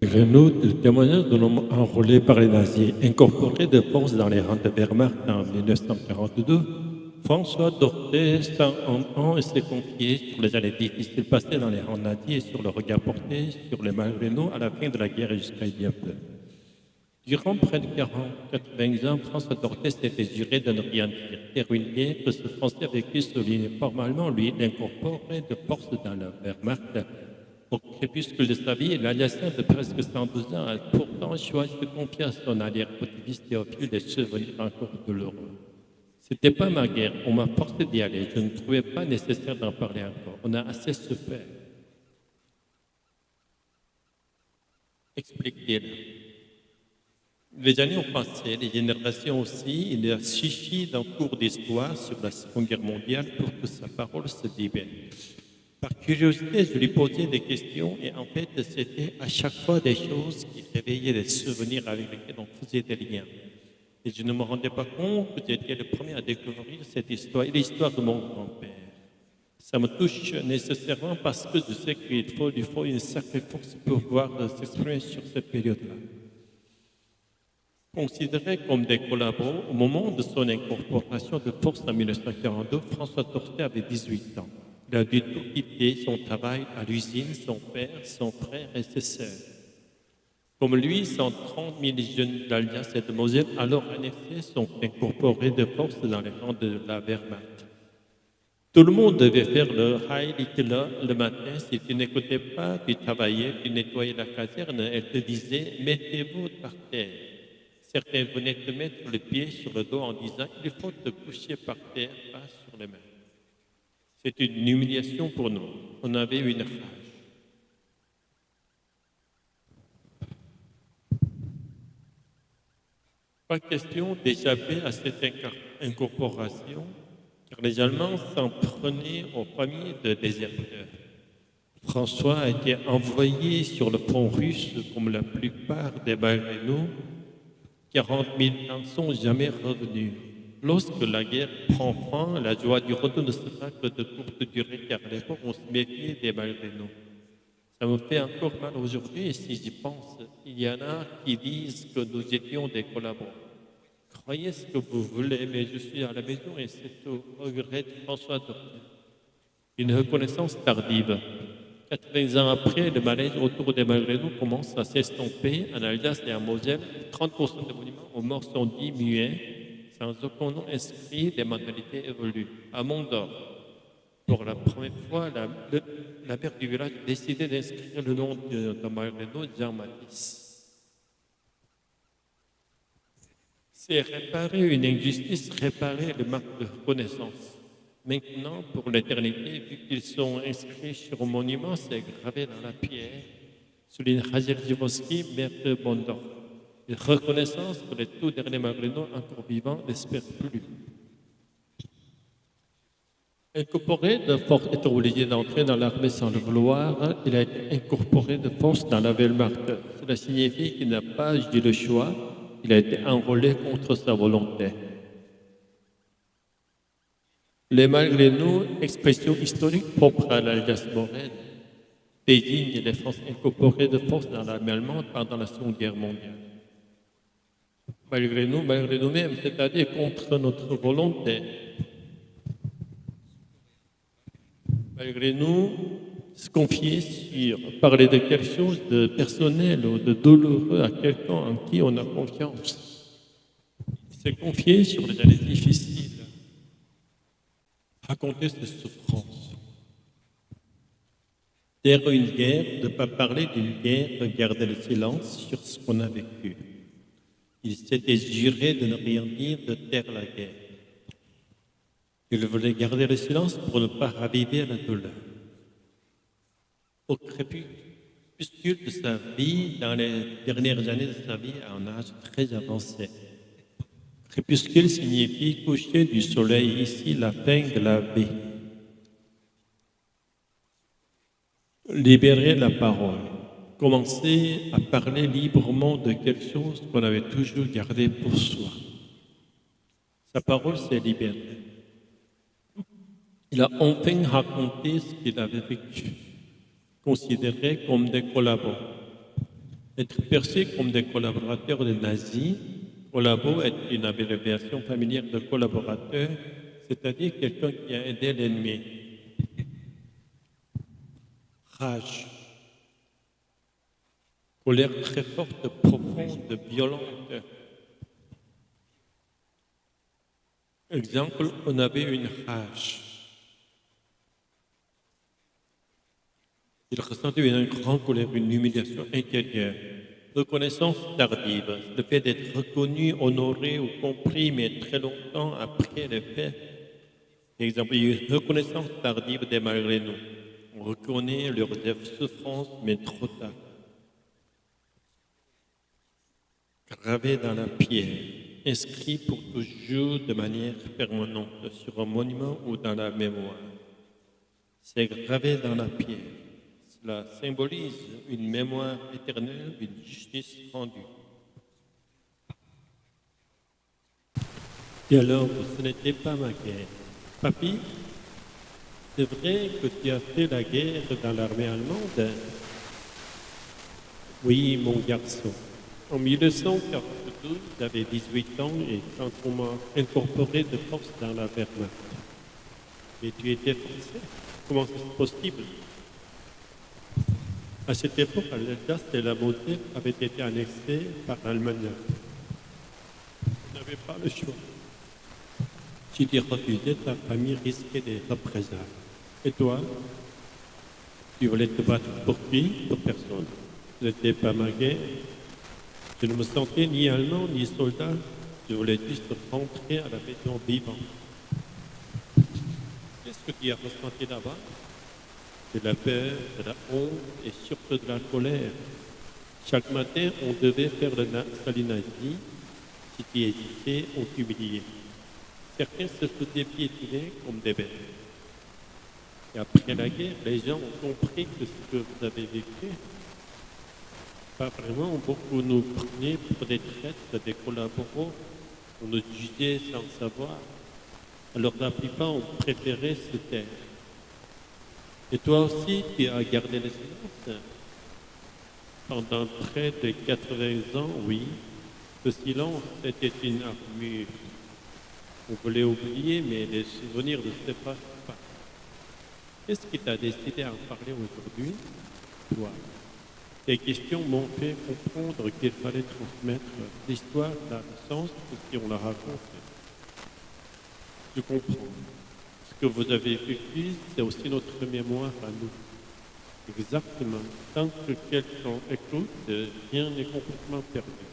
Renault, le témoignage d'un homme enrôlé par les nazis, incorporé de force dans les rangs de Wehrmacht en 1942, François Dorté, 101 ans, et s'est confié sur les années difficiles passées dans les rangs nazis et sur le regard porté sur les Renault à la fin de la guerre et jusqu'à il y a peu. Durant près de 80 ans, François Dorté s'était juré de ne rien dire, car une guerre que ce Français a vécu souligne formellement, lui, l'incorporé de force dans la Wehrmacht. Au crépuscule de sa vie, l'Alsacien de presque 112 ans a pourtant choisi de confier à son arrière-petit-fils Théophile des souvenirs encore douloureux. C'était pas ma guerre, on m'a forcé d'y aller, je ne trouvais pas nécessaire d'en parler encore. On a assez souffert. Explique-t-il. Les années ont passé, les générations aussi, il a suffi d'un cours d'histoire sur la Seconde Guerre mondiale pour que sa parole se libère. Par curiosité, je lui posais des questions et en fait, c'était à chaque fois des choses qui réveillaient des souvenirs avec lesquels on faisait des liens. Et je ne me rendais pas compte que j'étais le premier à découvrir cette histoire et l'histoire de mon grand-père. Ça me touche nécessairement parce que je sais qu'il lui faut une sacrée force pour pouvoir s'exprimer sur cette période-là. Considéré comme des collaborateurs, au moment de son incorporation de force en 1942, François Dorté avait 18 ans. Il a dû tout quitter, son travail à l'usine, son père, son frère et ses sœurs. Comme lui, 130 000 jeunes d'Alsace et de Moselle, alors annexés, sont incorporés de force dans les rangs de la Wehrmacht. Tout le monde devait faire le Heil Hitler le matin. Si tu n'écoutais pas, tu travaillais, tu nettoyais la caserne, elle te disait « mettez-vous par terre ». Certains venaient te mettre le pied sur le dos en disant « il faut te coucher par terre, pas sur les mains ». C'est une humiliation pour nous. On avait une rage. Pas question d'échapper à cette incorporation, car les Allemands s'en prenaient aux familles de déserteurs. François a été envoyé sur le front russe comme la plupart des Balrénaux. 40 000 n'en sont jamais revenus. Lorsque la guerre prend fin, la joie du retour ne sera que de courte durée, car à l'époque, on se méfiait des Balrénaux. Ça me fait encore mal aujourd'hui, et si j'y pense, il y en a qui disent que nous étions des collaborateurs. Croyez ce que vous voulez, mais je suis à la maison et c'est au regret de François Dorté. Une reconnaissance tardive. 80 ans après, le malaise autour des Maghrébins commence à s'estomper en Alsace et en Moselle. 30% des monuments aux morts sont dits muets, sans aucun nom inscrit, les mentalités évoluent. À Mont-d'Or, pour la première fois, la mère du village a décidé d'inscrire le nom de Maghrébin, Jean Matisse. C'est réparer une injustice, réparer le manque de reconnaissance. Maintenant, pour l'éternité, vu qu'ils sont inscrits sur un monument, c'est gravé dans la pierre, souligne Hazel Zivosky, maire de Bondor. Une reconnaissance que les tout derniers Maghrébins encore vivants n'espèrent plus. Incorporé de force, étant obligé d'entrer dans l'armée sans le vouloir, il a été incorporé de force dans la Wehrmacht. Cela signifie qu'il n'a pas eu le choix, il a été enrôlé contre sa volonté. Les Maghrébins, expression historique propre à l'Alsace-Lorraine, désignent les Français incorporés de force dans l'armée allemande pendant la Seconde Guerre mondiale. Malgré nous-mêmes, c'est-à-dire contre notre volonté. Malgré nous, se confier sur parler de quelque chose de personnel ou de douloureux à quelqu'un en qui on a confiance. Se confier sur les années difficiles. Raconter ses souffrances. Taire une guerre, ne pas parler d'une guerre, garder le silence sur ce qu'on a vécu. Il s'était juré de ne rien dire, de taire la guerre. Il voulait garder le silence pour ne pas raviver la douleur. Au crépuscule de sa vie, dans les dernières années de sa vie, à un âge très avancé. Crépuscule signifie coucher du soleil, ici la fin de la vie. Libérer la parole, commencer à parler librement de quelque chose qu'on avait toujours gardé pour soi. Sa parole s'est libérée. Il a enfin raconté ce qu'il avait vécu, considéré comme des collaborateurs. Être perçus comme des collaborateurs des nazis, collabo est une abréviation familière de collaborateur, c'est-à-dire quelqu'un qui a aidé l'ennemi. Rage, colère très forte, profonde, violente. Exemple, on avait une rage. Il ressentait une grande colère, une humiliation intérieure. Reconnaissance tardive, le fait d'être reconnu, honoré ou compris, mais très longtemps après le fait. Exemple, il y a une reconnaissance tardive des malgré nous. On reconnaît leurs souffrances, mais trop tard. Gravé dans la pierre, inscrit pour toujours de manière permanente sur un monument ou dans la mémoire. C'est gravé dans la pierre. Cela symbolise une mémoire éternelle, une justice rendue. Et alors, ce n'était pas ma guerre. Papy, c'est vrai que tu as fait la guerre dans l'armée allemande? Oui, mon garçon. En 1942, j'avais 18 ans et quand on m'a incorporé de force dans la Wehrmacht. Et tu étais français? Comment c'est possible? À cette époque, l'Alsace et la Moselle avaient été annexées par l'Allemagne. Je n'avais pas le choix. Si tu refusais, ta famille risquait des représailles. Et toi, tu voulais te battre pour qui? Pour personne. Ce n'était pas ma guerre. Je ne me sentais ni allemand ni soldat. Je voulais juste rentrer à la maison vivant. Qu'est-ce que tu as ressenti là-bas? De la peur, de la honte et surtout de la colère. Chaque matin, on devait faire le salut nazi. Si tu hésitais, on t'humiliait. Certains se faisaient piétiner comme des bêtes. Et après la guerre, les gens ont compris que ce que vous avez vécu, pas vraiment, beaucoup nous prenaient pour des traîtres, des collaborateurs, on nous jugeait sans savoir. Alors la plupart ont préféré se taire. Et toi aussi, tu as gardé le silence. Pendant près de 80 ans, oui, ce silence était une armure. On voulait oublier, mais les souvenirs ne se passent pas. Qu'est-ce qui t'a décidé à en parler aujourd'hui? Toi. Ces questions m'ont fait comprendre qu'il fallait transmettre l'histoire dans le sens que si on la raconte. Je comprends. Ce que vous avez vécu, c'est aussi notre mémoire à nous. Exactement. Tant que quelqu'un écoute, rien n'est complètement perdu.